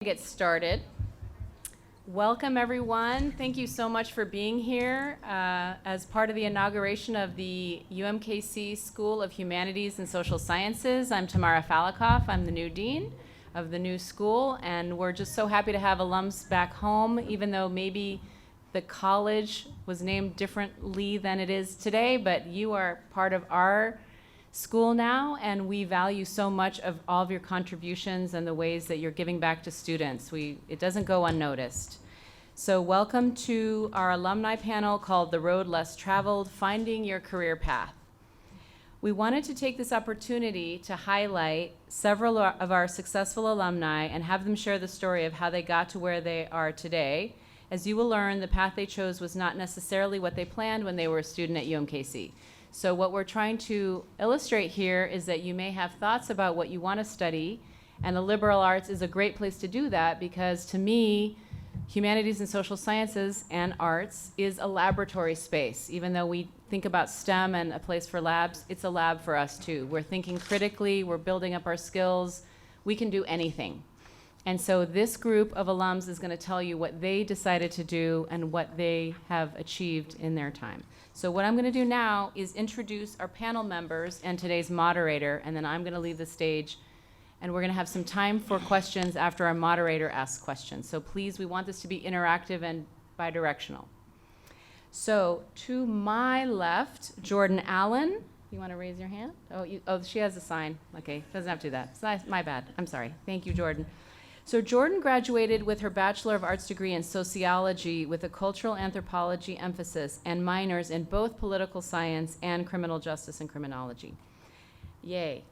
Get started. Welcome everyone. Thank you so much for being here as part of the inauguration of the UMKC School of Humanities and Social Sciences. I'm Tamara Falikoff. I'm the new dean of the new school, and we're just so happy to have alums back home, even though maybe the college was named differently than it is today, but you are part of our school now, and we value so much of all of your contributions and the ways that you're giving back to students. It doesn't go unnoticed. So welcome to our alumni panel called The Road Less Traveled, Finding Your Career Path. We wanted to take this opportunity to highlight several of our successful alumni and have them share the story of how they got to where they are today. As you will learn, the path they chose was not necessarily what they planned when they were a student at UMKC. So what we're trying to illustrate here is that you may have thoughts about what you want to study, and the liberal arts is a great place to do that because, to me, humanities and social sciences and arts is a laboratory space. Even though we think about STEM and a place for labs, it's a lab for us too. We're thinking critically, we're building up our skills, we can do anything. And so this group of alums is going to tell you what they decided to do and what they have achieved in their time. So what I'm going to do now is introduce our panel members and today's moderator, and then I'm going to leave the stage, and we're going to have some time for questions after our moderator asks questions. So please, we want this to be interactive and bidirectional. So to my left, Jordan Allen. You want to raise your hand? Oh, she has a sign. Okay, doesn't have to do that. So my bad. I'm sorry. Thank you, Jordan. So Jordan graduated with her Bachelor of Arts degree in sociology with a cultural anthropology emphasis and minors in both political science and criminal justice and criminology. Yay.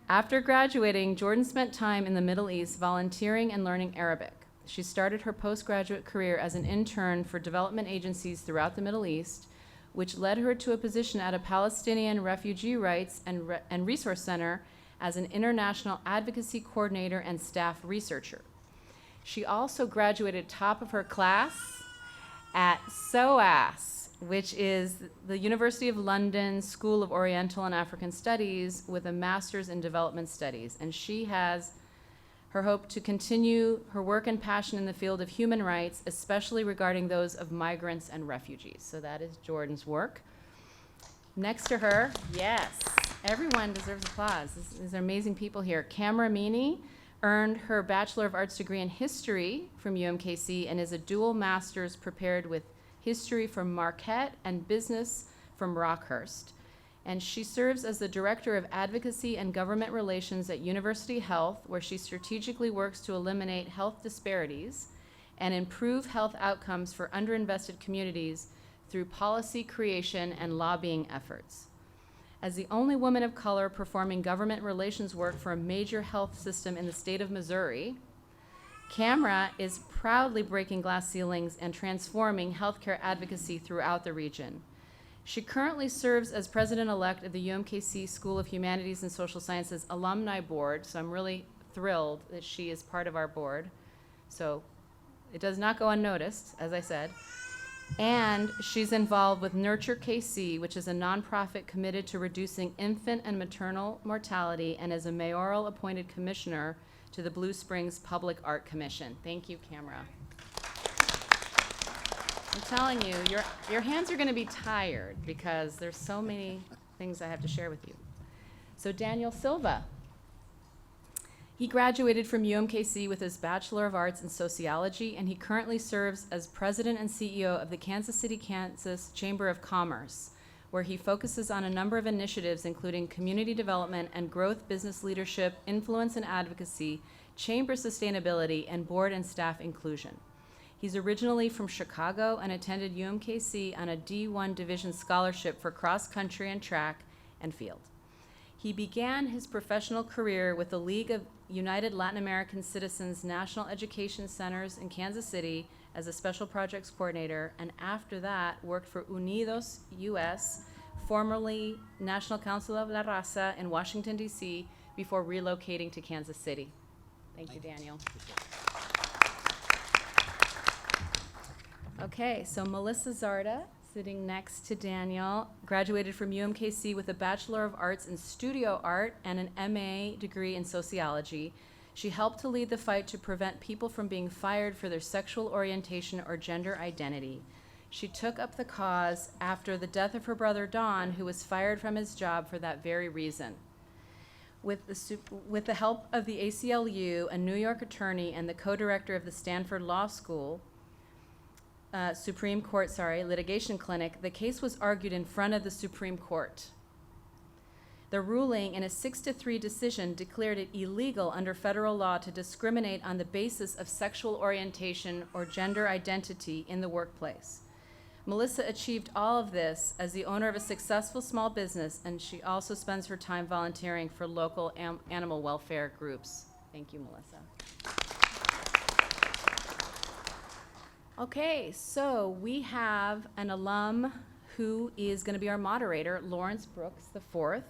After graduating, Jordan spent time in the Middle East volunteering and learning Arabic. She started her postgraduate career as an intern for development agencies throughout the Middle East, which led her to a position at a Palestinian refugee rights and resource center as an international advocacy coordinator and staff researcher. She also graduated top of her class at SOAS, which is the University of London School of Oriental and African Studies, with a master's in development studies. And she has her hope to continue her work and passion in the field of human rights, especially regarding those of migrants and refugees. So that is Jordan's work. Next to her, yes, everyone deserves applause. These are amazing people here. Camra Meany earned her Bachelor of Arts degree in history from UMKC and is a dual master's prepared with history from Marquette and business from Rockhurst. And she serves as the Director of Advocacy and Government Relations at University Health, where she strategically works to eliminate health disparities and improve health outcomes for underinvested communities through policy creation and lobbying efforts. As the only woman of color performing government relations work for a major health system in the state of Missouri, Camra is proudly breaking glass ceilings and transforming healthcare advocacy throughout the region. She currently serves as president-elect of the UMKC School of Humanities and Social Sciences Alumni Board, so I'm really thrilled that she is part of our board. So it does not go unnoticed, as I said. And she's involved with Nurture KC, which is a nonprofit committed to reducing infant and maternal mortality, and is a mayoral appointed commissioner to the Blue Springs Public Art Commission. Thank you, Camra. I'm telling you, your hands are going to be tired because there's so many things I have to share with you. So Daniel Silva. He graduated from UMKC with his Bachelor of Arts in Sociology, and he currently serves as President and CEO of the Kansas City, Kansas Chamber of Commerce, where he focuses on a number of initiatives including community development and growth, business leadership, influence and advocacy, chamber sustainability, and board and staff inclusion. He's originally from Chicago and attended UMKC on a D1 Division scholarship for cross-country and track and field. He began his professional career with the League of United Latin American Citizens National Education Centers in Kansas City as a special projects coordinator, and after that worked for Unidos US, formerly National Council of La Raza in Washington, D.C., before relocating to Kansas City. Thank you, Daniel. Okay, so Melissa Zarda, sitting next to Daniel, graduated from UMKC with a Bachelor of Arts in Studio Art and an MA degree in Sociology. She helped to lead the fight to prevent people from being fired for their sexual orientation or gender identity. She took up the cause after the death of her brother Don, who was fired from his job for that very reason. With the help of the ACLU, a New York attorney, and the co-director of the Stanford Law School, Supreme Court, litigation clinic, the case was argued in front of the Supreme Court. The ruling, in a 6-3 decision, declared it illegal under federal law to discriminate on the basis of sexual orientation or gender identity in the workplace. Melissa achieved all of this as the owner of a successful small business, and she also spends her time volunteering for local animal welfare groups. Thank you, Melissa. Okay, so we have an alum who is going to be our moderator, Lawrence Brooks IV.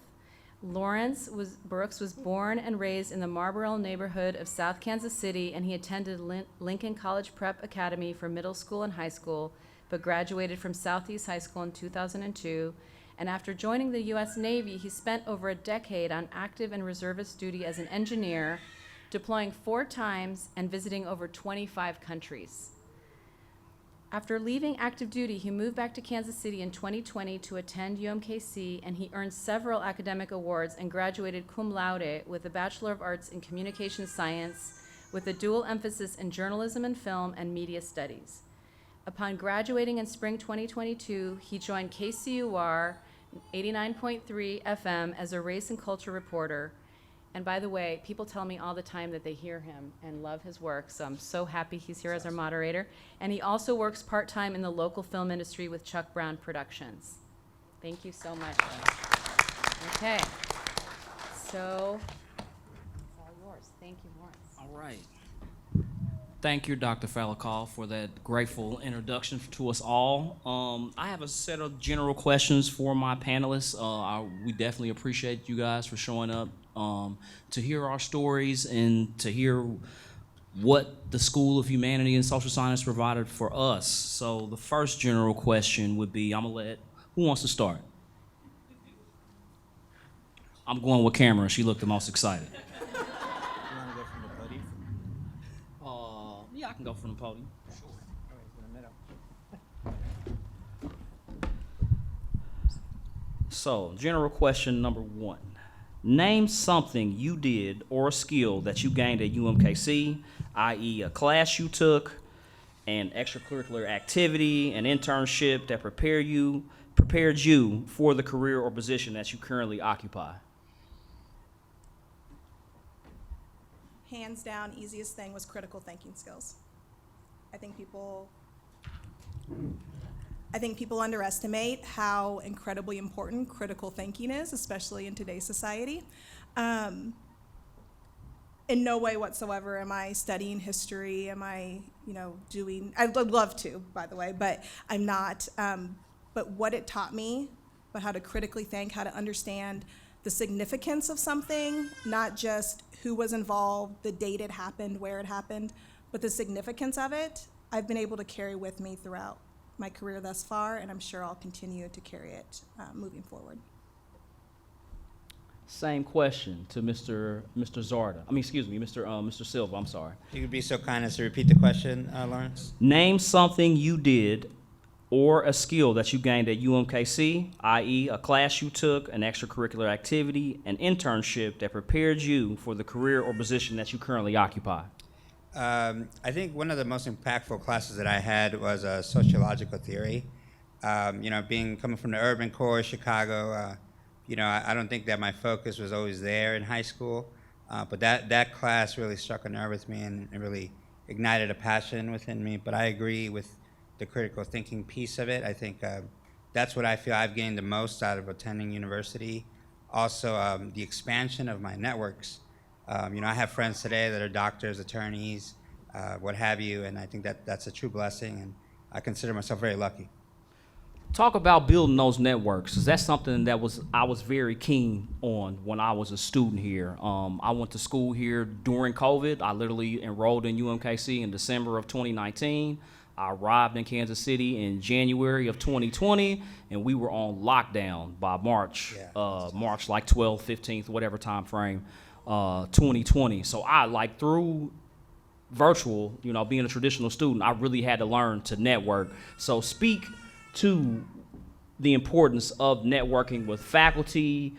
Lawrence Brooks was born and raised in the Marlboro neighborhood of South Kansas City, and he attended Lincoln College Prep Academy for middle school and high school, but graduated from Southeast High School in 2002. And after joining the U.S. Navy, he spent over a decade on active and reservist duty as an engineer, deploying 4 times and visiting over 25 countries. After leaving active duty, he moved back to Kansas City in 2020 to attend UMKC, and he earned several academic awards and graduated cum laude with a Bachelor of Arts in Communication Science with a dual emphasis in journalism and film and media studies. Upon graduating in spring 2022, he joined KCUR 89.3 FM as a race and culture reporter. And by the way, people tell me all the time that they hear him and love his work, so I'm so happy he's here as our moderator. And he also works part-time in the local film industry with Chuck Brown Productions. Thank you so much. Okay, so it's all yours. Thank you, Lawrence. All right. Thank you, Dr. Falakal, for that grateful introduction to us all. I have a set of general questions for my panelists. We definitely appreciate you guys for showing up to hear our stories and to hear what the School of Humanity and Social Science provided for us. So the first general question would be, who wants to start? I'm going with Cameron. She looked the most excited. Yeah, I can go from the podium. Sure. So, general question number 1. Name something you did or a skill that you gained at UMKC, i.e. a class you took, an extracurricular activity, an internship that prepared you for the career or position that you currently occupy. Hands down, easiest thing was critical thinking skills. I think people underestimate how incredibly important critical thinking is, especially in today's society. In no way whatsoever am I studying history, am I, I'd love to, by the way, but I'm not. But what it taught me, about how to critically think, how to understand the significance of something, not just who was involved, the date it happened, where it happened, but the significance of it, I've been able to carry with me throughout my career thus far, and I'm sure I'll continue to carry it moving forward. Same question to Mr. Silva, I'm sorry. You could be so kind as to repeat the question, Lawrence? Name something you did or a skill that you gained at UMKC, i.e. a class you took, an extracurricular activity, an internship that prepared you for the career or position that you currently occupy. I think one of the most impactful classes that I had was sociological theory. Coming from the urban core of Chicago, I don't think that my focus was always there in high school, but that class really struck a nerve with me and really ignited a passion within me. But I agree with the critical thinking piece of it. I think that's what I feel I've gained the most out of attending university. Also, the expansion of my networks. I have friends today that are doctors, attorneys, what have you, and I think that's a true blessing, and I consider myself very lucky. Talk about building those networks, 'cause that's something that I was very keen on when I was a student here. I went to school here during COVID. I literally enrolled in UMKC in December of 2019. I arrived in Kansas City in January of 2020, and we were on lockdown by March like 12th, 15th, whatever time frame. 2020. So I like through virtual, you know, being a traditional student, I really had to learn to network. So speak to the importance of networking with faculty,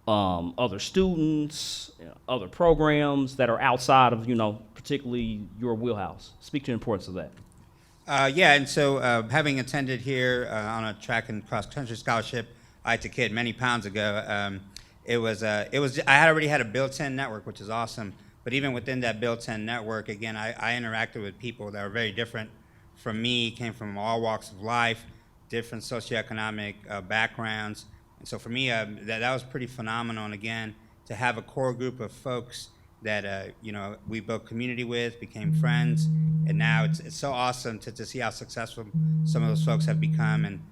other students, other programs that are outside of, you know, particularly your wheelhouse. Speak to the importance of that. Yeah, and so having attended here on a track and cross country scholarship, I had a kid many pounds ago. It was I had already had a built-in network, which is awesome. But even within that built-in network, again, I interacted with people that were very different from me, came from all walks of life, different socioeconomic backgrounds. And so for me, that was pretty phenomenal. And again, to have a core group of folks that you know, we built community with, became friends, and now it's so awesome to see how successful some of those folks have become. And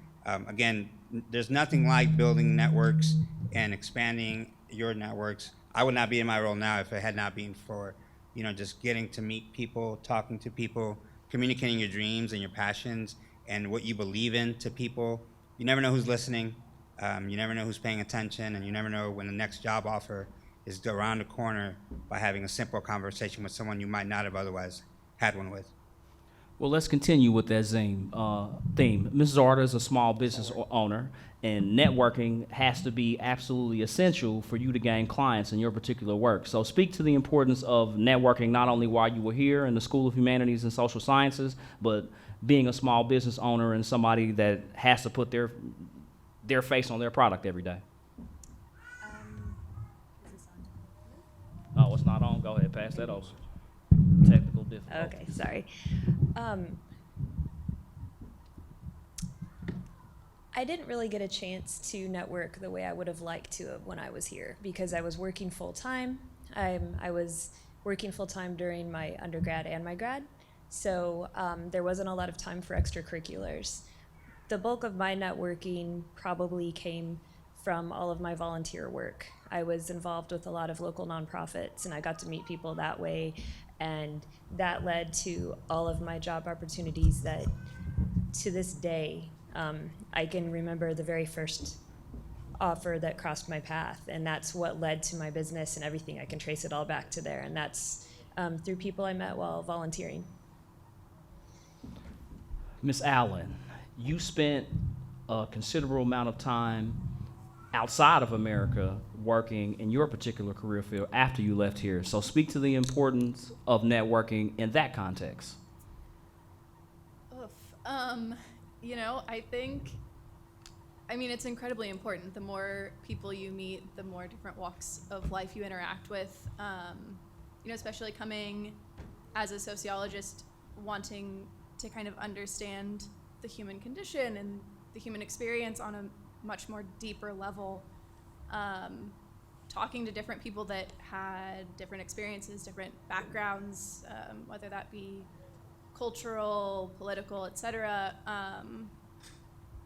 again, there's nothing like building networks and expanding your networks. I would not be in my role now if it had not been for, you know, just getting to meet people, talking to people, communicating your dreams and your passions and what you believe in to people. You never know who's listening. You never know who's paying attention, and you never know when the next job offer is around the corner by having a simple conversation with someone you might not have otherwise had one with. Well, let's continue with that theme. Mrs. Arter is a small business owner, and networking has to be absolutely essential for you to gain clients in your particular work. So speak to the importance of networking, not only while you were here in the School of Humanities and Social Sciences, but being a small business owner and somebody that has to put their face on their product every day. Is this on? Oh, it's not on? Go ahead, pass that over. Technical difficulty. Okay, sorry. I didn't really get a chance to network the way I would have liked to have when I was here because I was working full time. I was working full time during my undergrad and my grad, so there wasn't a lot of time for extracurriculars. The bulk of my networking probably came from all of my volunteer work. I was involved with a lot of local nonprofits, and I got to meet people that way, and that led to all of my job opportunities that, to this day, I can remember the very first offer that crossed my path, and that's what led to my business and everything. I can trace it all back to there, and that's through people I met while volunteering. Ms. Allen, you spent a considerable amount of time outside of America working in your particular career field after you left here. So speak to the importance of networking in that context. Oof. You know, I mean, it's incredibly important. The more people you meet, the more different walks of life you interact with. You know, especially coming as a sociologist, wanting to kind of understand the human condition and the human experience on a much more deeper level. Talking to different people that had different experiences, different backgrounds, whether that be cultural, political, etc.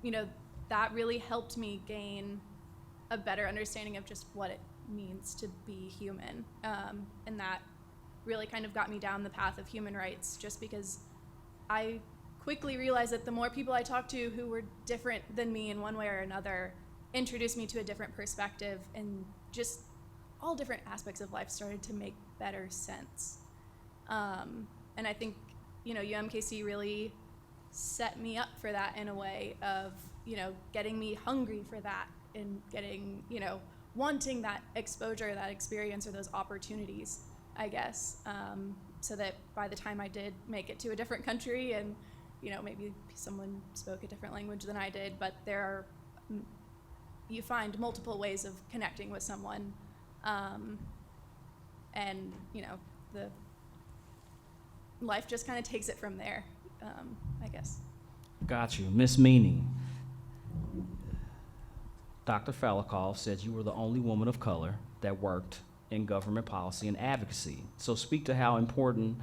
You know, that really helped me gain a better understanding of just what it means to be human. And that really kind of got me down the path of human rights, just because I quickly realized that the more people I talked to who were different than me in one way or another introduced me to a different perspective, and just all different aspects of life started to make better sense. And I think, you know, UMKC really set me up for that in a way of, you know, getting me hungry for that and getting, you know, wanting that exposure, that experience, or those opportunities, I guess, so that by the time I did make it to a different country and, you know, maybe someone spoke a different language than I did, but you find multiple ways of connecting with someone, and, you know, the life just kind of takes it from there, I guess. Got you. Miss Meany, Dr. Falakov said you were the only woman of color that worked in government policy and advocacy. So speak to how important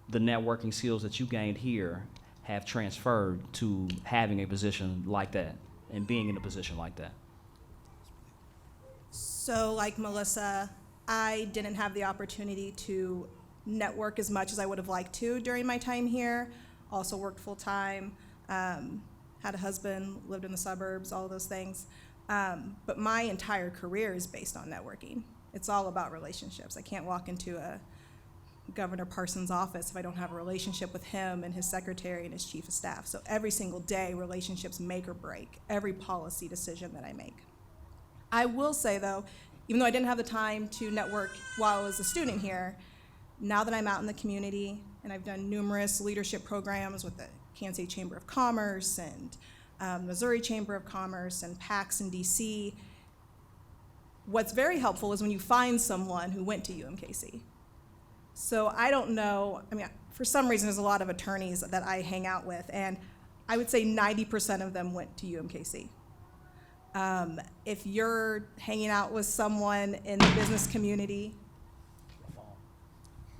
the networking skills that you gained here have transferred to having a position like that and being in a position like that. So like Melissa, I didn't have the opportunity to network as much as I would have liked to during my time here. Also worked full time, had a husband, lived in the suburbs, all of those things. But my entire career is based on networking. It's all about relationships. I can't walk into a Governor Parsons' office if I don't have a relationship with him and his secretary and his chief of staff. So every single day, relationships make or break every policy decision that I make. I will say, though, even though I didn't have the time to network while I was a student here, now that I'm out in the community and I've done numerous leadership programs with the Kansas City Chamber of Commerce and Missouri Chamber of Commerce and PAX in DC, what's very helpful is when you find someone who went to UMKC. So I don't know, I mean, for some reason, there's a lot of attorneys that I hang out with, and I would say 90% of them went to UMKC. If you're hanging out with someone in the business community,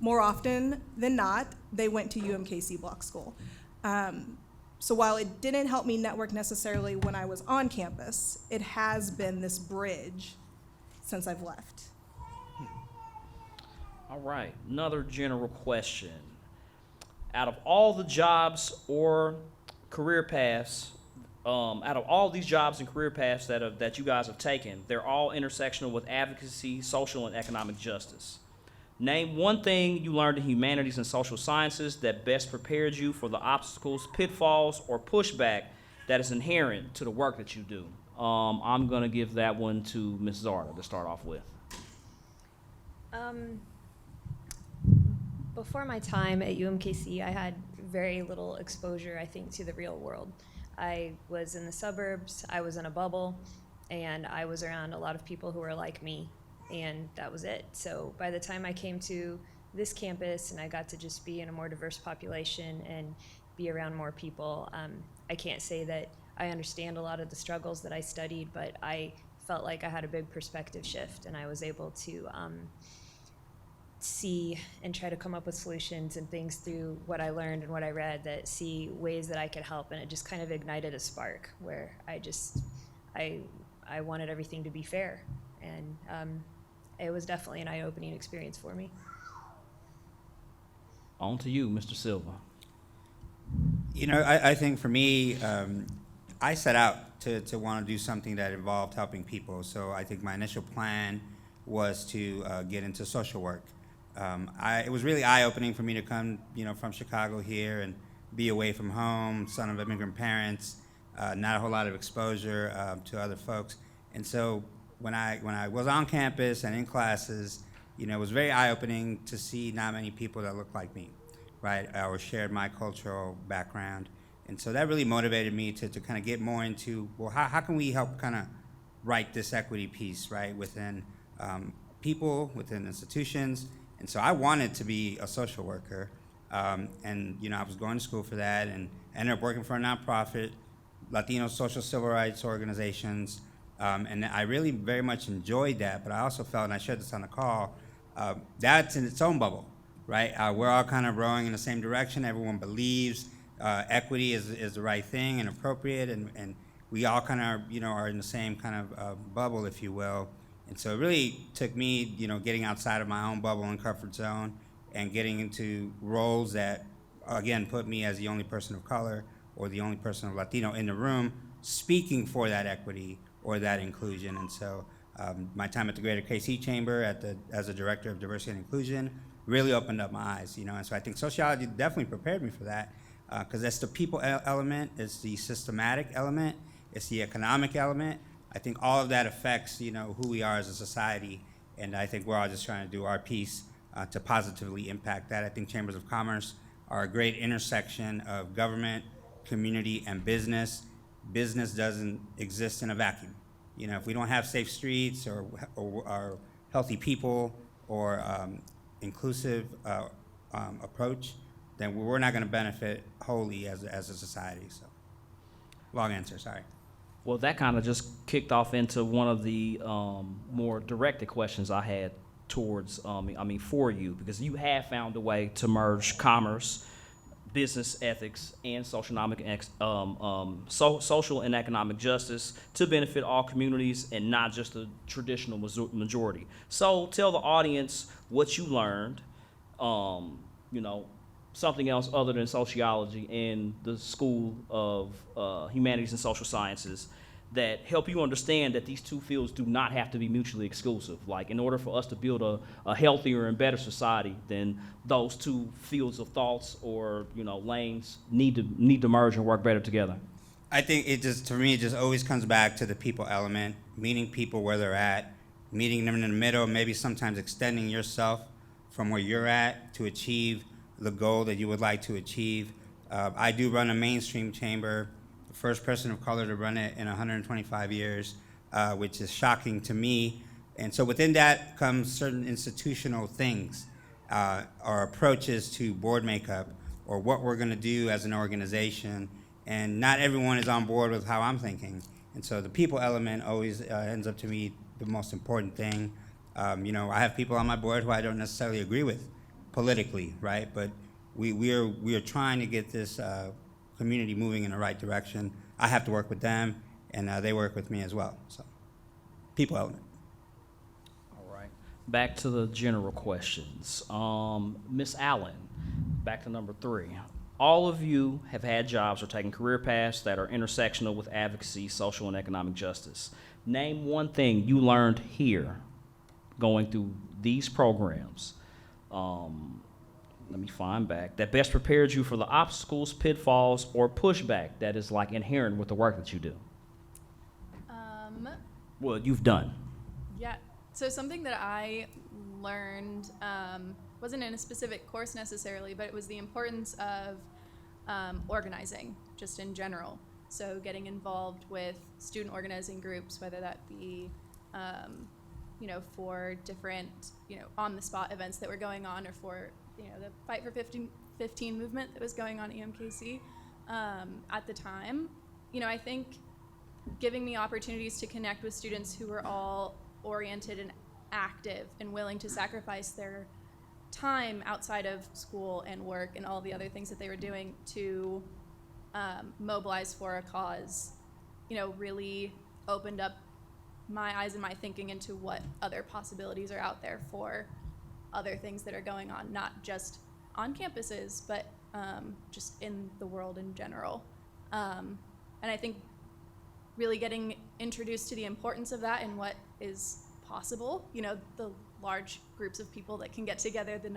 more often than not, they went to UMKC Block School. So while it didn't help me network necessarily when I was on campus, it has been this bridge since I've left. All right, another general question. Out of all the jobs or career paths, out of all these jobs and career paths that you guys have taken, they're all intersectional with advocacy, social, and economic justice. Name one thing you learned in humanities and social sciences that best prepared you for the obstacles, pitfalls, or pushback that is inherent to the work that you do. I'm gonna give that one to Ms. Zarda to start off with. Before my time at UMKC, I had very little exposure, I think, to the real world. I was in the suburbs, I was in a bubble, and I was around a lot of people who were like me, and that was it. So by the time I came to this campus and I got to just be in a more diverse population and be around more people, I can't say that I understand a lot of the struggles that I studied, but I felt like I had a big perspective shift, and I was able to see and try to come up with solutions and things through what I learned and what I read, that see ways that I could help, and it just kind of ignited a spark where I wanted everything to be fair, and it was definitely an eye-opening experience for me. On to you, Mr. Silva. You know, I think for me, I set out to want to do something that involved helping people. So I think my initial plan was to get into social work. It was really eye-opening for me to come, from Chicago here and be away from home, son of immigrant parents, not a whole lot of exposure to other folks. And so when I was on campus and in classes, it was very eye-opening to see not many people that looked like me, right, or shared my cultural background. And so that really motivated me to kind of get more into, well, how can we help kind of write this equity piece, right, within people, within institutions. And so I wanted to be a social worker. And, I was going to school for that and ended up working for a nonprofit, Latino social civil rights organizations. And I really very much enjoyed that, but I also felt, and I shared this on the call, that's in its own bubble, right? We're all kind of rowing in the same direction. Everyone believes equity is the right thing and appropriate, and we all kind of, are in the same kind of bubble, if you will. And so it really took me, getting outside of my own bubble and comfort zone and getting into roles that, again, put me as the only person of color or the only person of Latino in the room speaking for that equity or that inclusion. And so my time at the Greater KC Chamber as a director of diversity and inclusion really opened up my eyes, and so I think sociology definitely prepared me for that, because that's the people element, it's the systematic element, it's the economic element. I think all of that affects, who we are as a society, and I think we're all just trying to do our piece to positively impact that. I think chambers of commerce are a great intersection of government, community, and business. Business doesn't exist in a vacuum. If we don't have safe streets or healthy people or inclusive approach, then we're not going to benefit wholly as a society. So, long answer, sorry. Well, that kind of just kicked off into one of the more directed questions I had towards, for you, because you have found a way to merge commerce, business ethics, and social and economic justice to benefit all communities and not just the traditional majority. So tell the audience what you learned, something else other than sociology in the School of Humanities and Social Sciences that help you understand that these two fields do not have to be mutually exclusive. Like, in order for us to build a healthier and better society, then those two fields of thoughts or, lanes need to merge and work better together? I think to me, it just always comes back to the people element, meeting people where they're at, meeting them in the middle, maybe sometimes extending yourself from where you're at to achieve the goal that you would like to achieve. I do run a mainstream chamber, the first person of color to run it in 125 years, which is shocking to me. And so within that comes certain institutional things, or approaches to board makeup, or what we're going to do as an organization. And not everyone is on board with how I'm thinking. And so the people element always ends up to me the most important thing. I have people on my board who I don't necessarily agree with politically, right? But we are trying to get this community moving in the right direction. I have to work with them, and they work with me as well. So, people element. All right. Back to the general questions. Ms. Allen, back to number 3. All of you have had jobs or taken career paths that are intersectional with advocacy, social, and economic justice. Name one thing you learned here going through these programs. Let me find back. That best prepared you for the obstacles, pitfalls, or pushback that is like inherent with the work that you do. Well, you've done. Yeah. So something that I learned wasn't in a specific course necessarily, but it was the importance of organizing just in general. So getting involved with student organizing groups, whether that be, for different, on-the-spot events that were going on, or for, the Fight for 15 movement that was going on at UMKC at the time. I think giving me opportunities to connect with students who were all oriented and active and willing to sacrifice their time outside of school and work and all the other things that they were doing to mobilize for a cause, really opened up my eyes and my thinking into what other possibilities are out there for other things that are going on, not just on campuses, but just in the world in general. And I think really getting introduced to the importance of that and what is possible, the large groups of people that can get together, the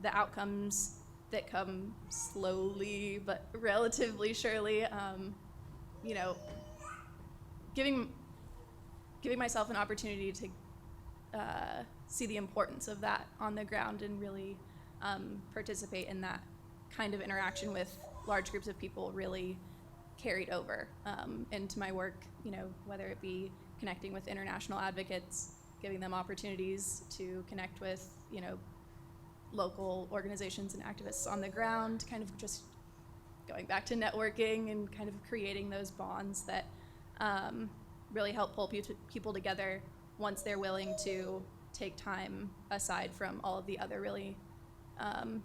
outcomes that come slowly but relatively surely, giving myself an opportunity to see the importance of that on the ground and really participate in that kind of interaction with large groups of people really carried over into my work, whether it be connecting with international advocates, giving them opportunities to connect with, local organizations and activists on the ground, kind of just going back to networking and kind of creating those bonds that really help pull people together once they're willing to take time aside from all of the other really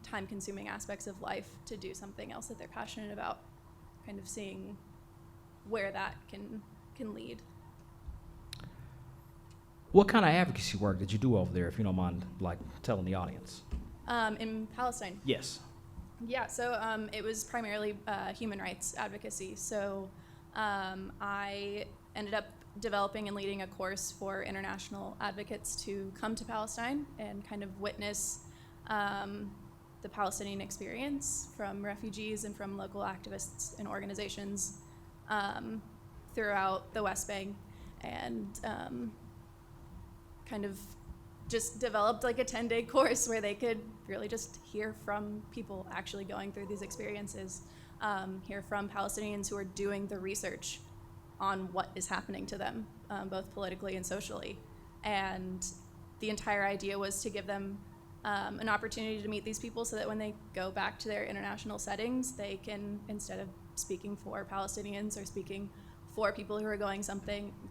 time-consuming aspects of life to do something else that they're passionate about, kind of seeing where that can lead. What kind of advocacy work did you do over there, if you don't mind, telling the audience? In Palestine? Yes. Yeah, so it was primarily human rights advocacy. So I ended up developing and leading a course for international advocates to come to Palestine and kind of witness the Palestinian experience from refugees and from local activists and organizations throughout the West Bank, and kind of just developed like a 10-day course where they could really just hear from people actually going through these experiences, hear from Palestinians who are doing the research on what is happening to them, both politically and socially. And the entire idea was to give them an opportunity to meet these people so that when they go back to their international settings, they can, instead of speaking for Palestinians or speaking for people who are going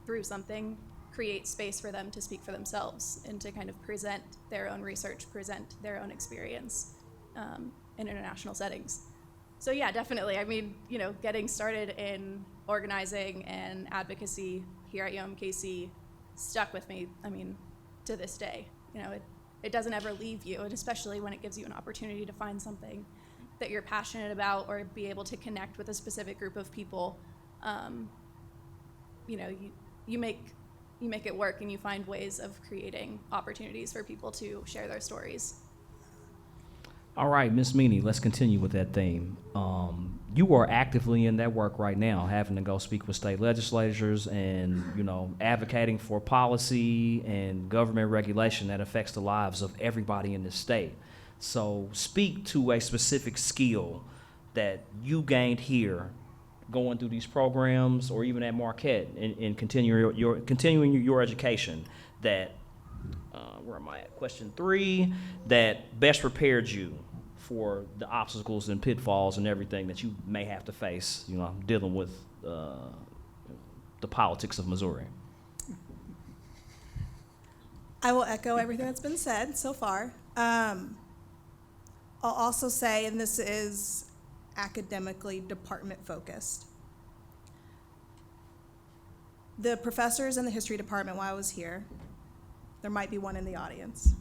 through something, create space for them to speak for themselves and to kind of present their own research, present their own experience in international settings. So yeah, definitely. I mean, getting started in organizing and advocacy here at UMKC stuck with me, to this day. It doesn't ever leave you, and especially when it gives you an opportunity to find something that you're passionate about or be able to connect with a specific group of people, you know, you make it work, and you find ways of creating opportunities for people to share their stories. All right, Ms. Meany, let's continue with that theme. You are actively in that work right now, having to go speak with state legislatures and, you know, advocating for policy and government regulation that affects the lives of everybody in this state. So speak to a specific skill that you gained here going through these programs or even at Marquette and continuing your education that, where am I at? Question 3, that best prepared you for the obstacles and pitfalls and everything that you may have to face, you know, dealing with the politics of Missouri. I will echo everything that's been said so far. I'll also say, and this is academically department focused, the professors in the history department while I was here, there might be one in the audience,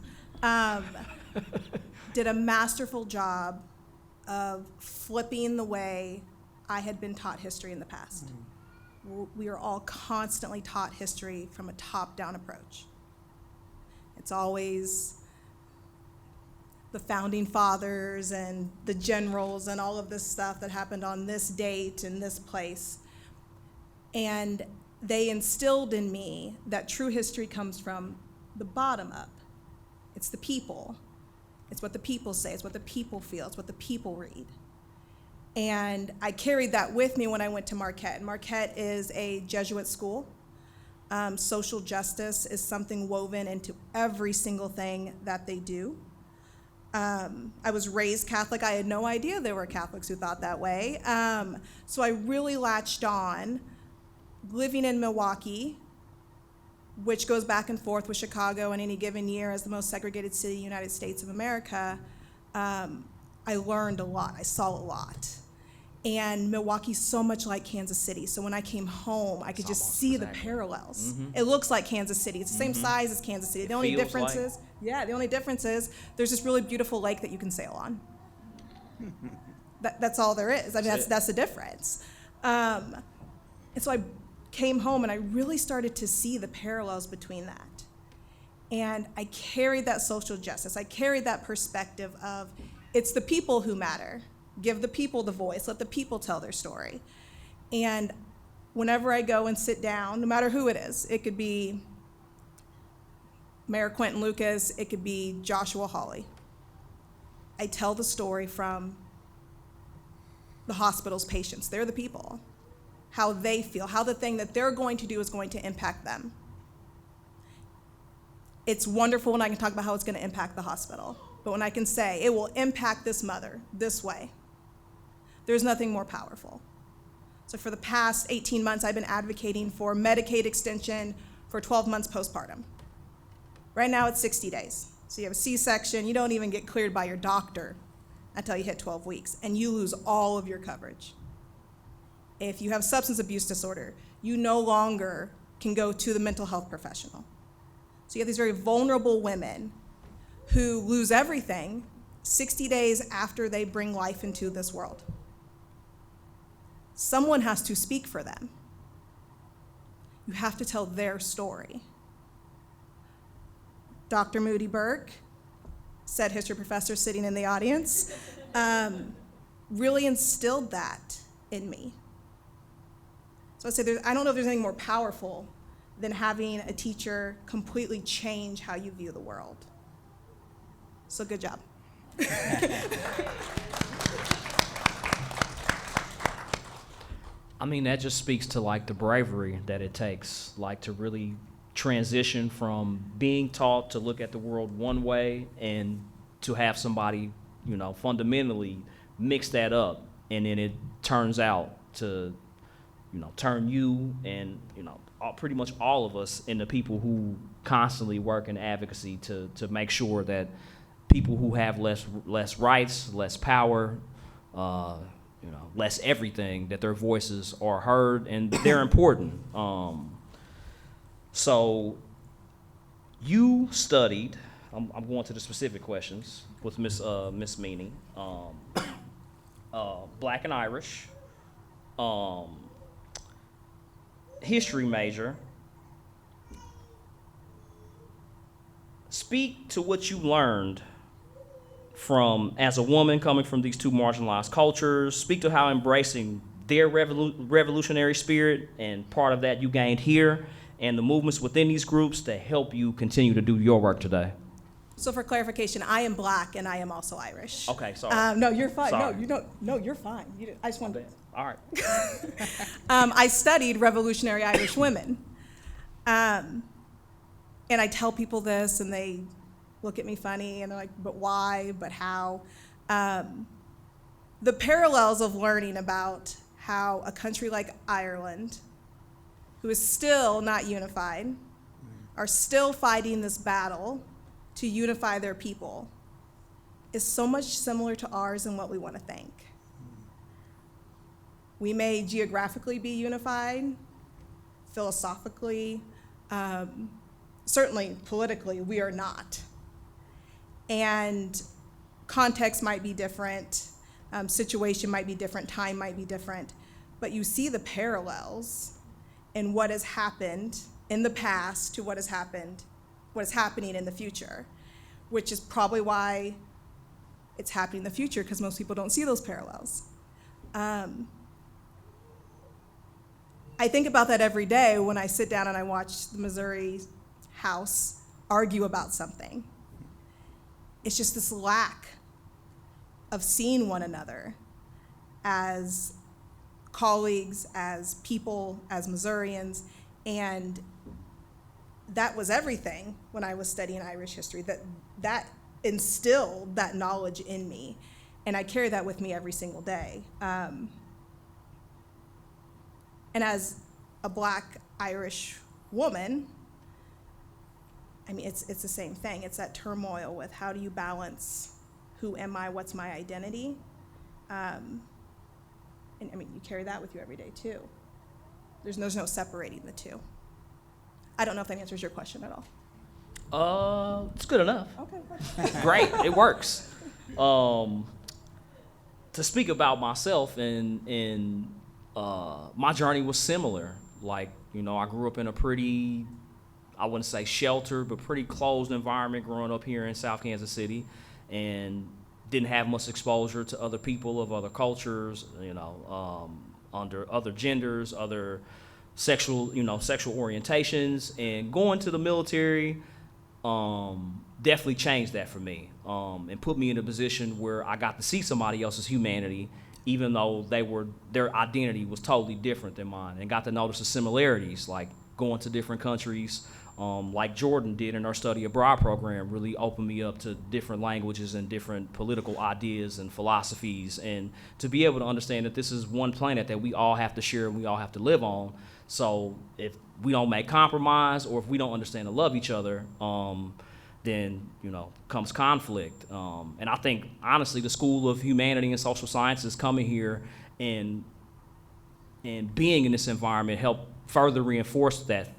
did a masterful job of flipping the way I had been taught history in the past. We are all constantly taught history from a top-down approach. It's always the founding fathers and the generals and all of this stuff that happened on this date in this place. And they instilled in me that true history comes from the bottom up. It's the people. It's what the people say. It's what the people feel. It's what the people read. And I carried that with me when I went to Marquette. Marquette is a Jesuit school. Social justice is something woven into every single thing that they do. I was raised Catholic. I had no idea there were Catholics who thought that way. So I really latched on. Living in Milwaukee, which goes back and forth with Chicago in any given year as the most segregated city in the United States of America, I learned a lot. I saw a lot. And Milwaukee's so much like Kansas City. So when I came home, I could just see the parallels. Mm-hmm. It looks like Kansas City. It's the same size as Kansas City. The only difference is, the only difference is there's this really beautiful lake that you can sail on. That's all there is. I mean, that's the difference. And so I came home and I really started to see the parallels between that. And I carried that social justice. I carried that perspective of it's the people who matter. Give the people the voice. Let the people tell their story. And whenever I go and sit down, no matter who it is, it could be Mayor Quentin Lucas, it could be Joshua Hawley. I tell the story from the hospital's patients. They're the people. How they feel, how the thing that they're going to do is going to impact them. It's wonderful when I can talk about how it's going to impact the hospital, but when I can say it will impact this mother this way, there's nothing more powerful. So for the past 18 months, I've been advocating for Medicaid extension for 12 months postpartum. Right now it's 60 days. So you have a C-section, you don't even get cleared by your doctor until you hit 12 weeks, and you lose all of your coverage. If you have substance abuse disorder, you no longer can go to the mental health professional. So you have these very vulnerable women who lose everything 60 days after they bring life into this world. Someone has to speak for them. You have to tell their story. Dr. Moody Burke, said history professor sitting in the audience, really instilled that in me. So I say I don't know if there's anything more powerful than having a teacher completely change how you view the world. So good job. I mean, that just speaks to like the bravery that it takes, like to really transition from being taught to look at the world one way and to have somebody, you know, fundamentally mix that up, and then it turns out to, you know, turn you and, you know, pretty much all of us into people who constantly work in advocacy to make sure that people who have less rights, less power, you know, less everything, that their voices are heard and they're important. So you studied, I'm going to the specific questions with Miss Meany. Black and Irish, history major. Speak to what you learned from as a woman coming from these two marginalized cultures. Speak to how embracing their revolutionary spirit and part of that you gained here, and the movements within these groups that help you continue to do your work today. So for clarification, I am Black and I am also Irish. Okay, sorry. No, you're fine. Sorry. No, you don't. No, you're fine. I just wanted. All right. I studied Revolutionary Irish women, and I tell people this, and they look at me funny, and they're like, "But why? But how?" The parallels of learning about how a country like Ireland, who is still not unified, are still fighting this battle to unify their people, is so much similar to ours in what we want to think. We may geographically be unified, philosophically, certainly politically, we are not. And context might be different, situation might be different, time might be different, but you see the parallels in what has happened in the past to what is happening in the future, which is probably why it's happening in the future, because most people don't see those parallels. I think about that every day when I sit down and I watch the Missouri House argue about something. It's just this lack of seeing one another as colleagues, as people, as Missourians, and that was everything when I was studying Irish history, that instilled that knowledge in me, and I carry that with me every single day. And as a Black Irish woman, I mean, it's the same thing. It's that turmoil with how do you balance who am I, what's my identity? And I mean, you carry that with you every day too. There's no separating the two. I don't know if that answers your question at all. It's good enough. Okay. Great, it works. To speak about myself, and my journey was similar. Like, I grew up in a pretty, I wouldn't say sheltered, but pretty closed environment growing up here in South Kansas City, and didn't have much exposure to other people of other cultures, under other genders, other sexual orientations, and going to the military definitely changed that for me, and put me in a position where I got to see somebody else's humanity, even though their identity was totally different than mine, and got to notice the similarities, like going to different countries, like Jordan did in our study abroad program, really opened me up to different languages and different political ideas and philosophies, and to be able to understand that this is one planet that we all have to share and we all have to live on. So if we don't make compromise, or if we don't understand and love each other, then comes conflict. And I think honestly, the School of Humanity and Social Sciences coming here and being in this environment helped further reinforce that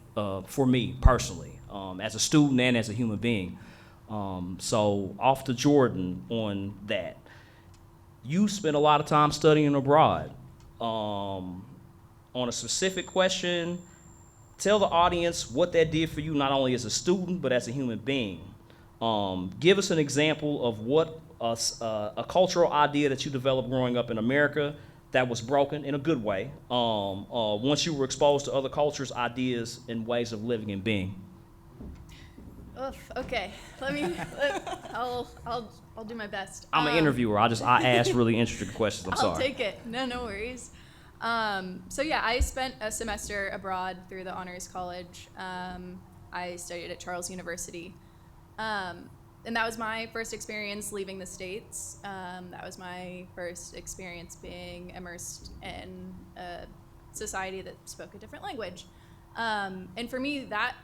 for me personally, as a student and as a human being. So off to Jordan on that. You spent a lot of time studying abroad. On a specific question, tell the audience what that did for you, not only as a student, but as a human being. Give us an example of what a cultural idea that you developed growing up in America that was broken in a good way, once you were exposed to other cultures, ideas, and ways of living and being. Oof, okay. I'll do my best. I'm an interviewer. I ask really interesting questions. I'm sorry. I'll take it. No worries. So yeah, I spent a semester abroad through the Honors College. I studied at Charles University. And that was my first experience leaving the States. That was my first experience being immersed in a society that spoke a different language. And for me, that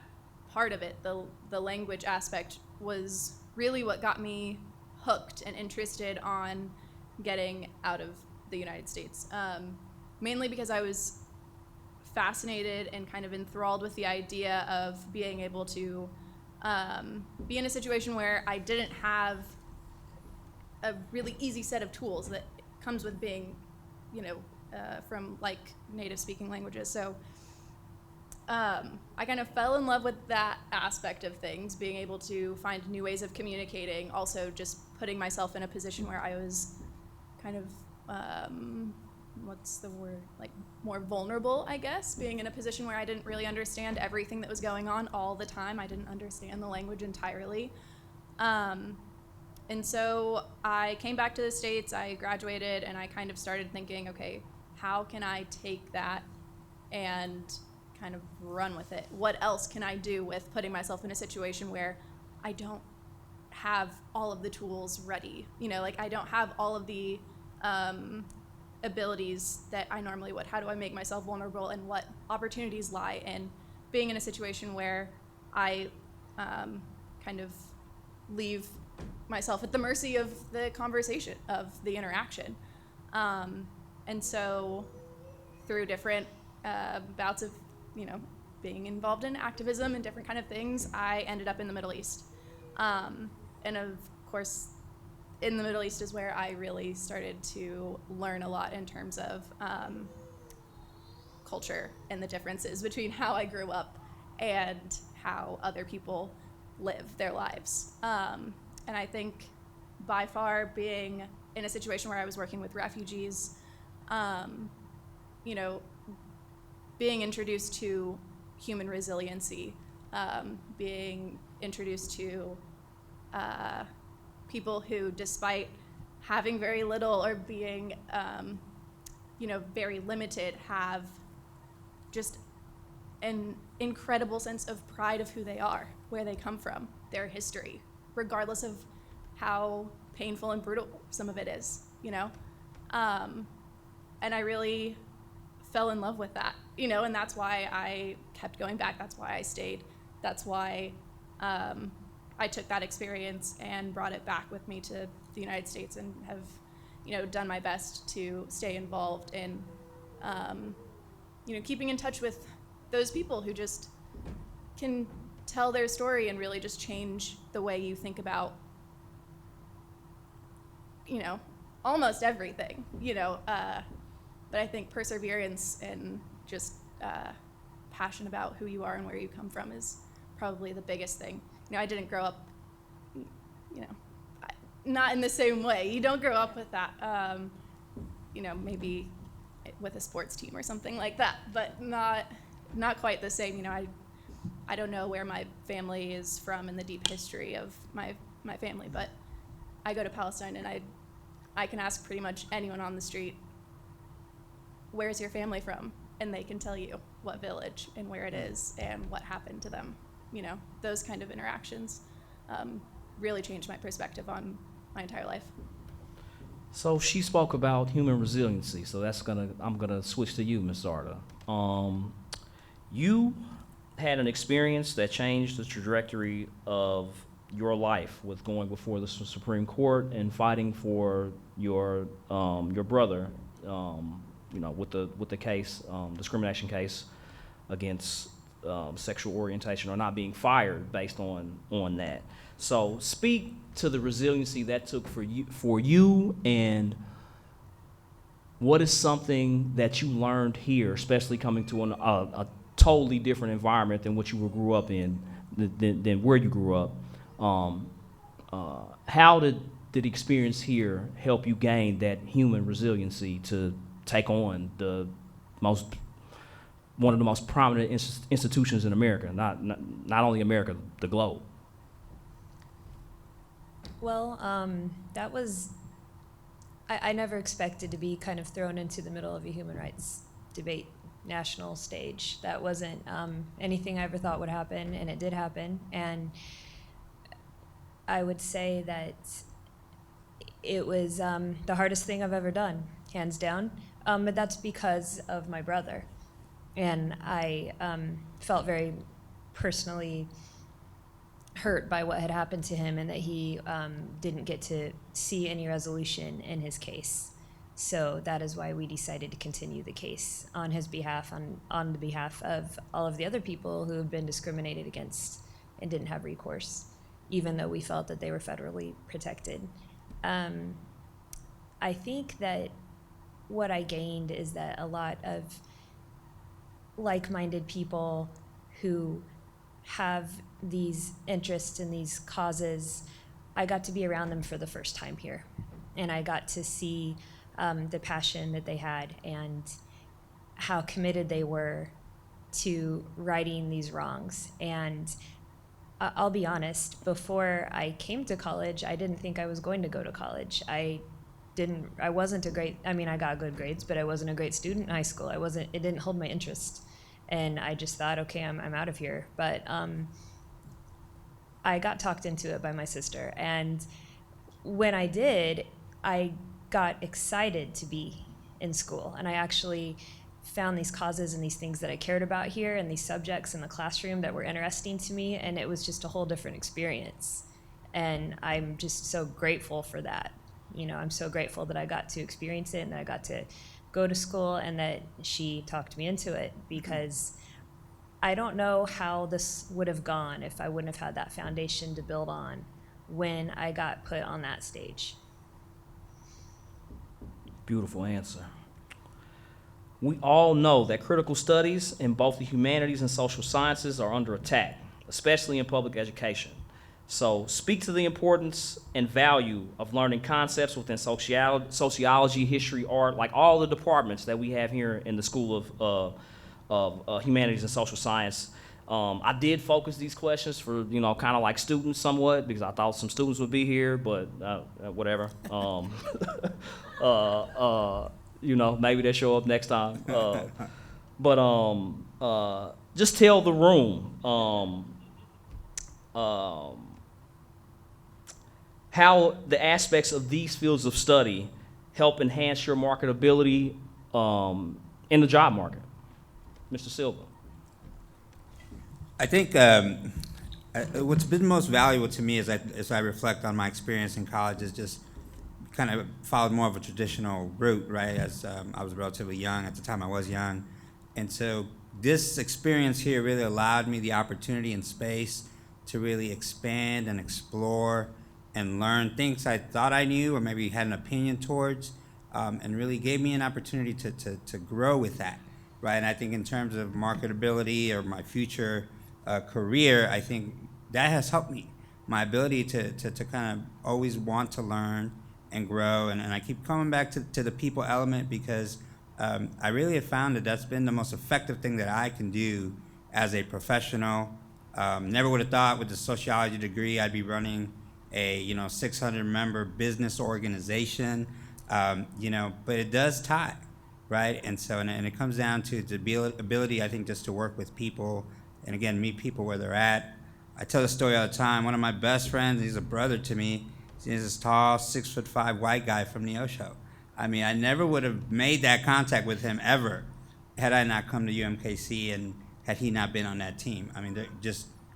part of it, the language aspect, was really what got me hooked and interested on getting out of the United States. Mainly because I was fascinated and kind of enthralled with the idea of being able to be in a situation where I didn't have a really easy set of tools that comes with being, from like native speaking languages. So I kind of fell in love with that aspect of things, being able to find new ways of communicating, also just putting myself in a position where I was kind of, what's the word, like more vulnerable, I guess, being in a position where I didn't really understand everything that was going on all the time. I didn't understand the language entirely. And so I came back to the States, I graduated, and I kind of started thinking, okay, how can I take that and kind of run with it? What else can I do with putting myself in a situation where I don't have all of the tools ready? Like I don't have all of the abilities that I normally would. How do I make myself vulnerable, and what opportunities lie in being in a situation where I kind of leave myself at the mercy of the conversation, of the interaction. And so through different bouts of, being involved in activism and different kind of things, I ended up in the Middle East. And of course, in the Middle East is where I really started to learn a lot in terms of culture and the differences between how I grew up and how other people live their lives. And I think by far being in a situation where I was working with refugees, being introduced to human resiliency, being introduced to people who, despite having very little or being, very limited, have just an incredible sense of pride of who they are, where they come from, their history, regardless of how painful and brutal some of it is, And I really fell in love with that, and that's why I kept going back. That's why I stayed. That's why I took that experience and brought it back with me to the United States, and have, done my best to stay involved in, keeping in touch with those people who just can tell their story and really just change the way you think about, almost everything, but I think perseverance and just passion about who you are and where you come from is probably the biggest thing. I didn't grow up, not in the same way. You don't grow up with that, maybe with a sports team or something like that, but not quite the same. I don't know where my family is from in the deep history of my family, but I go to Palestine and I can ask pretty much anyone on the street, where's your family from? And they can tell you what village and where it is and what happened to them. Those kind of interactions really changed my perspective on my entire life. So she spoke about human resiliency. So I'm gonna switch to you, Ms. Zarda. You had an experience that changed the trajectory of your life with going before the Supreme Court and fighting for your brother, with the case, discrimination case against sexual orientation, or not being fired based on that. So speak to the resiliency that took for you, and what is something that you learned here, especially coming to a totally different environment than what you grew up in, than where you grew up. How did the experience here help you gain that human resiliency to take on one of the most prominent institutions in America, not only America, the globe? Well, that was, I never expected to be kind of thrown into the middle of a human rights debate, national stage. That wasn't anything I ever thought would happen, and it did happen. And I would say that it was the hardest thing I've ever done, hands down. But that's because of my brother. And I felt very personally hurt by what had happened to him, and that he didn't get to see any resolution in his case. So that is why we decided to continue the case on his behalf, on the behalf of all of the other people who have been discriminated against and didn't have recourse, even though we felt that they were federally protected. I think that what I gained is that a lot of like-minded people who have these interests in these causes, I got to be around them for the first time here. And I got to see the passion that they had and how committed they were to righting these wrongs. And I'll be honest, before I came to college, I didn't think I was going to go to college. I wasn't a great, I mean, I got good grades, but I wasn't a great student in high school. It didn't hold my interest. And I just thought, okay, I'm out of here. But I got talked into it by my sister. And when I did, I got excited to be in school. And I actually found these causes and these things that I cared about here and these subjects in the classroom that were interesting to me. And it was just a whole different experience. And I'm just so grateful for that. You know, I'm so grateful that I got to experience it and that I got to go to school and that she talked me into it, because I don't know how this would have gone if I wouldn't have had that foundation to build on when I got put on that stage. Beautiful answer. We all know that critical studies in both the humanities and social sciences are under attack, especially in public education. So speak to the importance and value of learning concepts within sociology, history, art, like all the departments that we have here in the School of Humanities and Social Science. I did focus these questions for, kind of like students somewhat, because I thought some students would be here, but whatever. Maybe they'll show up next time. But just tell the room how the aspects of these fields of study help enhance your marketability in the job market. Mr. Silva. I think what's been most valuable to me as I reflect on my experience in college is just kind of followed more of a traditional route, right? As I was relatively young at the time, I was young. And so this experience here really allowed me the opportunity and space to really expand and explore and learn things I thought I knew or maybe had an opinion towards, and really gave me an opportunity to grow with that, right? And I think in terms of marketability or my future career, I think that has helped me. My ability to kind of always want to learn and grow, and I keep coming back to the people element, because I really have found that that's been the most effective thing that I can do as a professional. Never would have thought with the sociology degree I'd be running a 600-member business organization, but it does tie, right? And so, and it comes down to the ability, I think, just to work with people, and again, meet people where they're at. I tell the story all the time. One of my best friends, he's a brother to me. He's this tall, 6'5" white guy from Neosho. I mean, I never would have made that contact with him ever had I not come to UMKC and had he not been on that team. I mean,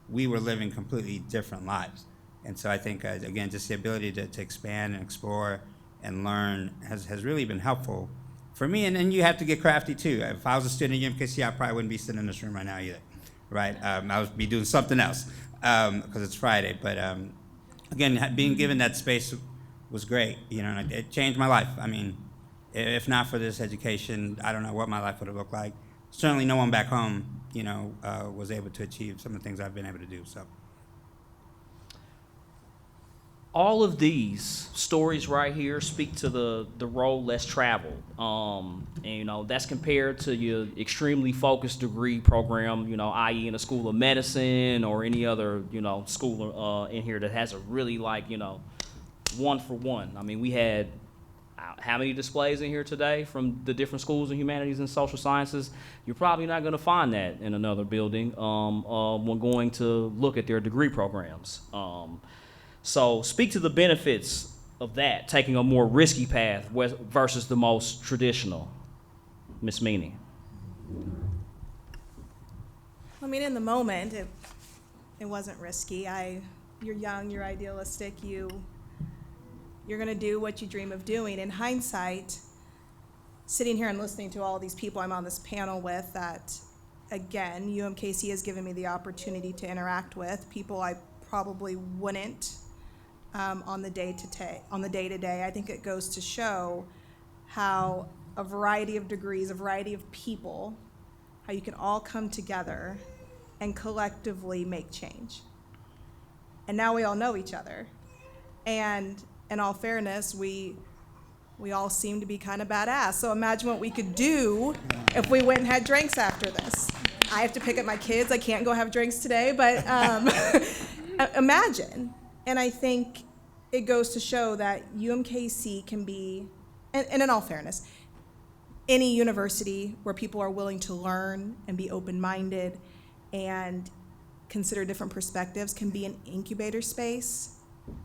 we were living completely different lives. And so I think, again, just the ability to expand and explore and learn has really been helpful for me. And then you have to get crafty, too. If I was a student at UMKC, I probably wouldn't be sitting in this room right now either, right? I would be doing something else because it's Friday. But again, being given that space was great, and it changed my life. I mean, if not for this education, I don't know what my life would have looked like. Certainly no one back home, was able to achieve some of the things I've been able to do, so. All of these stories right here speak to the road less traveled. And, that's compared to your extremely focused degree program, i.e. in a school of medicine or any other, school in here that has a really one for one. I mean, we had how many displays in here today from the different schools of humanities and social sciences? You're probably not going to find that in another building when going to look at their degree programs. So speak to the benefits of that, taking a more risky path versus the most traditional. Ms. Meany. I mean, in the moment, it wasn't risky. You're young, you're idealistic, you're gonna do what you dream of doing. In hindsight, sitting here and listening to all these people I'm on this panel with, that, again, UMKC has given me the opportunity to interact with, people I probably wouldn't on the day to day. I think it goes to show how a variety of degrees, a variety of people, how you can all come together and collectively make change. And now we all know each other. And in all fairness, we all seem to be kind of badass. So imagine what we could do if we went and had drinks after this. I have to pick up my kids. I can't go have drinks today, but imagine. And I think it goes to show that UMKC can be, and in all fairness, any university where people are willing to learn and be open-minded and consider different perspectives can be an incubator space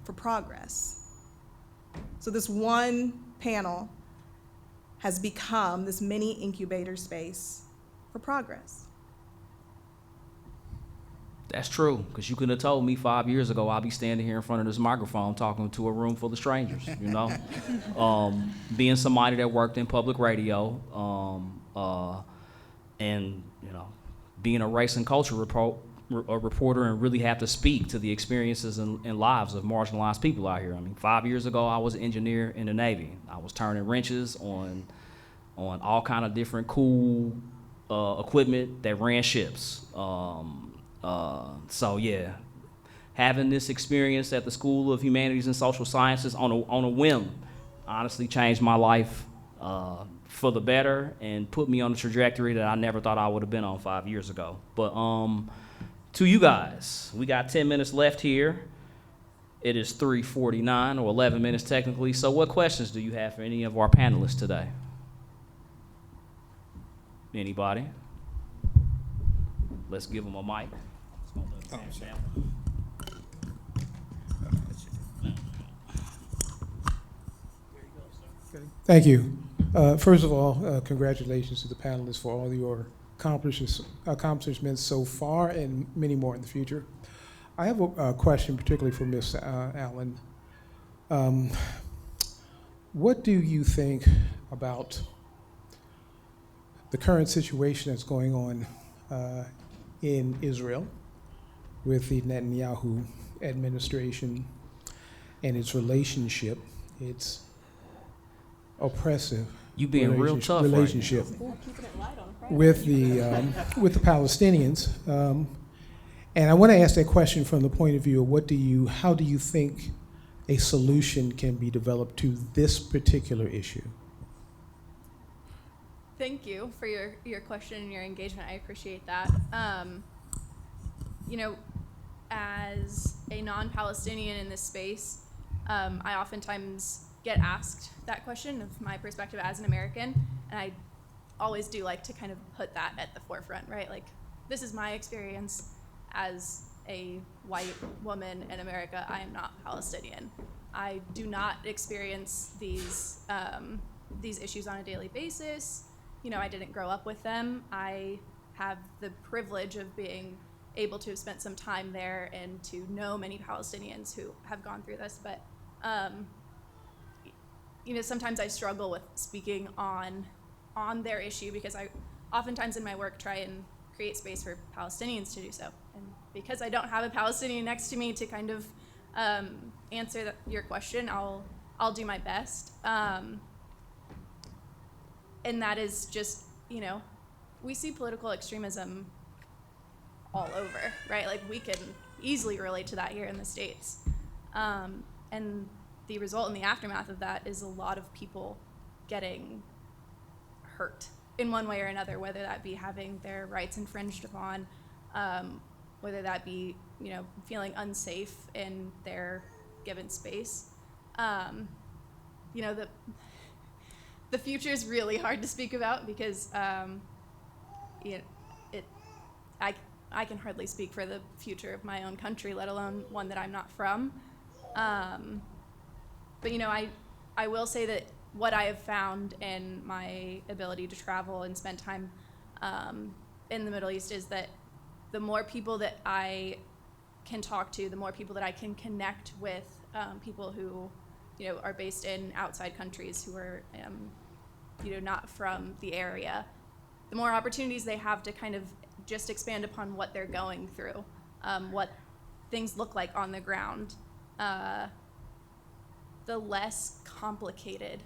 for progress. So this one panel has become this mini incubator space for progress. That's true, because you couldn't have told me 5 years ago I'd be standing here in front of this microphone talking to a room full of strangers, you know? Being somebody that worked in public radio, and, you know, being a race and culture reporter and really have to speak to the experiences and lives of marginalized people out here. I mean, 5 years ago, I was an engineer in the Navy. I was turning wrenches on all kind of different cool equipment that ran ships. So yeah, having this experience at the School of Humanities and Social Sciences on a whim honestly changed my life for the better and put me on a trajectory that I never thought I would have been on 5 years ago. But to you guys, we got 10 minutes left here. It is 3:49 or 11 minutes technically. So what questions do you have for any of our panelists today? Anybody? Let's give them a mic. Thank you. First of all, congratulations to the panelists for all your accomplishments so far and many more in the future. I have a question particularly for Ms. Allen. What do you think about the current situation that's going on in Israel with the Netanyahu administration and its relationship, its oppressive You being real tough relationship right with the Palestinians. And I want to ask that question from the point of view of how do you think a solution can be developed to this particular issue? Thank you for your question and your engagement. I appreciate that. You know, as a non-Palestinian in this space, I oftentimes get asked that question of my perspective as an American, and I always do like to kind of put that at the forefront, right? Like, this is my experience as a white woman in America. I am not Palestinian. I do not experience these issues on a daily basis. You know, I didn't grow up with them. I have the privilege of being able to have spent some time there and to know many Palestinians who have gone through this. But, you know, sometimes I struggle with speaking on their issue because I oftentimes in my work try and create space for Palestinians to do so. And because I don't have a Palestinian next to me to kind of answer your question, I'll do my best. And that is just, you know, we see political extremism all over, right? Like, we can easily relate to that here in the States. And the result in the aftermath of that is a lot of people getting hurt in one way or another, whether that be having their rights infringed upon, whether that be, you know, feeling unsafe in their given space. You know, the future is really hard to speak about because you know, I can hardly speak for the future of my own country, let alone one that I'm not from. But you know, I will say that what I have found in my ability to travel and spend time in the Middle East is that the more people that I can talk to, the more people that I can connect with, people who, you know, are based in outside countries who are, you know, not from the area, the more opportunities they have to kind of just expand upon what they're going through, what things look like on the ground. the less complicated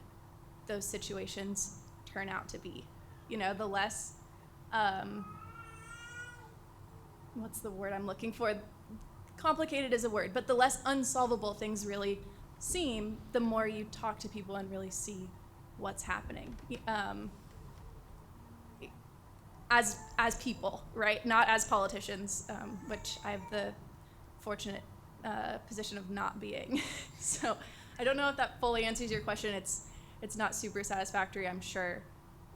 those situations turn out to be. You know, the less, what's the word I'm looking for? Complicated is a word, but the less unsolvable things really seem, the more you talk to people and really see what's happening. As people, right? Not as politicians, which I have the fortunate position of not being. So I don't know if that fully answers your question. It's not super satisfactory, I'm sure.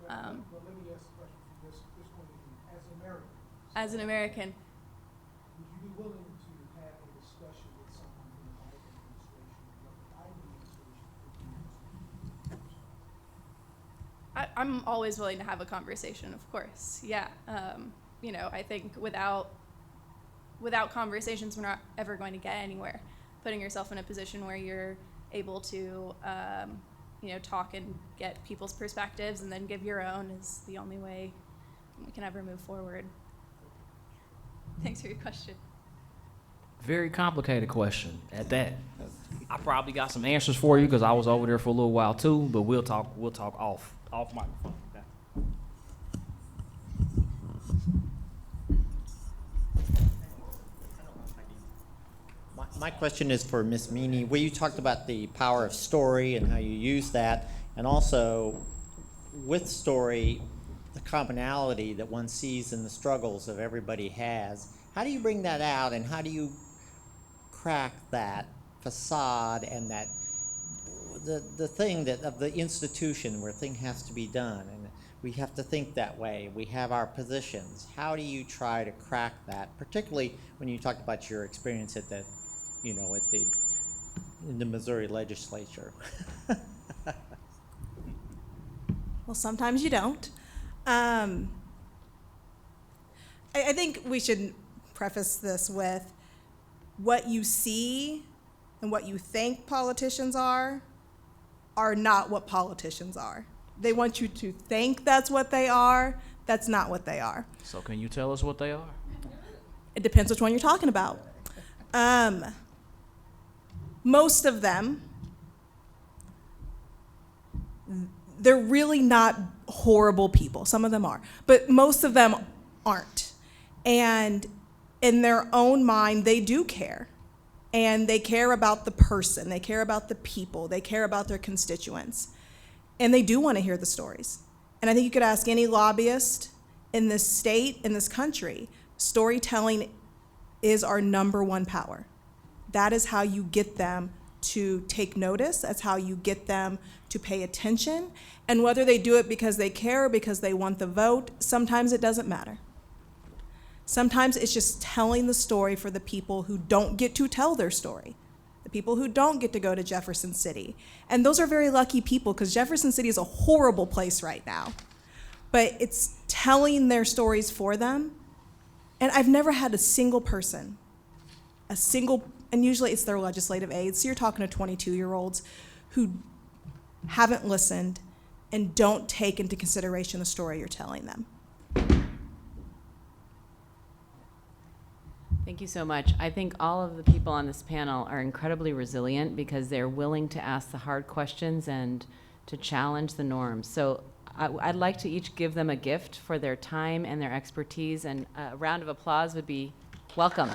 Well, let me ask a question from this point of view. As an American, As an American, would you be willing to have a discussion with someone from the Biden administration or the Biden administration? I'm always willing to have a conversation, of course. Yeah. You know, I think without conversations, we're not ever going to get anywhere. Putting yourself in a position where you're able to, you know, talk and get people's perspectives and then give your own is the only way we can ever move forward. Thanks for your question. Very complicated question at that. I probably got some answers for you because I was over there for a little while too, but we'll talk off microphone. Okay. My question is for Ms. Meany, where you talked about the power of story and how you use that, and also with story, the commonality that one sees in the struggles that everybody has. How do you bring that out, and how do you crack that facade and that the thing that of the institution where thing has to be done, and we have to think that way. We have our positions. How do you try to crack that, particularly when you talk about your experience at the, you know, in the Missouri legislature? Well, sometimes you don't. I think we should preface this with what you see and what you think politicians are not what politicians are. They want you to think that's what they are. That's not what they are. So can you tell us what they are? It depends which one you're talking about. Most of them, they're really not horrible people. Some of them are, but most of them aren't. And in their own mind, they do care. And they care about the person. They care about the people. They care about their constituents. And they do want to hear the stories. And I think you could ask any lobbyist in this state, in this country, storytelling is our #1 power. That is how you get them to take notice. That's how you get them to pay attention. And whether they do it because they care or because they want the vote, sometimes it doesn't matter. Sometimes it's just telling the story for the people who don't get to tell their story, the people who don't get to go to Jefferson City. And those are very lucky people, because Jefferson City is a horrible place right now. But it's telling their stories for them. And I've never had a single person, and usually it's their legislative aides, so you're talking to 22-year-olds who haven't listened and don't take into consideration the story you're telling them. Thank you so much. I think all of the people on this panel are incredibly resilient because they're willing to ask the hard questions and to challenge the norms. So I'd like to each give them a gift for their time and their expertise, and a round of applause would be welcome.